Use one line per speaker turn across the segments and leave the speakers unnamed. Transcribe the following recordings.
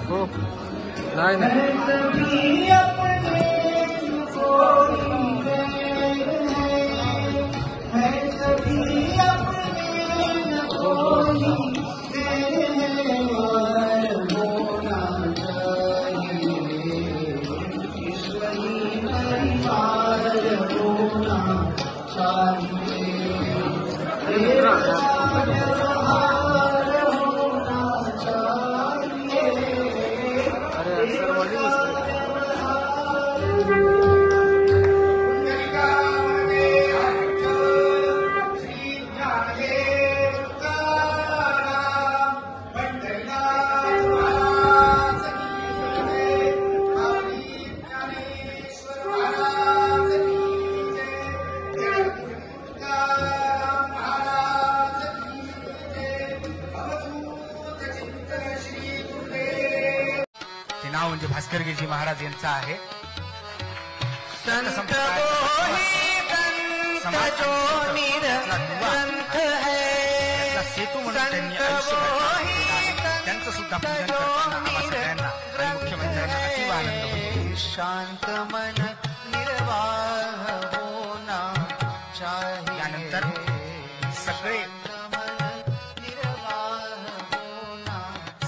हो नाही
नाव म्हणजे भास्करगिरी महाराज यांचं आहे. सेतू म्हणून त्यांनी त्यांचं सुद्धा पूजन करताना सगळ्यांना आणि मुख्यमंत्र्यांना अतीव आनंद होतो. शांत मन निर्वाह होना चाहिए. यानंतर सगळे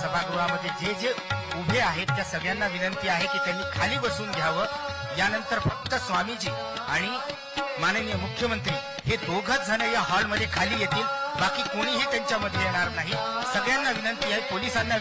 सभागृहामध्ये जे जे उभे आहेत त्या सगळ्यांना विनंती आहे की त्यांनी खाली बसून घ्यावं. यानंतर फक्त स्वामीजी आणि माननीय मुख्यमंत्री हे दोघच जण या हॉलमध्ये खाली येतील. बाकी कोणीही त्यांच्यामध्ये येणार नाही. सगळ्यांना विनंती आहे, पोलिसांना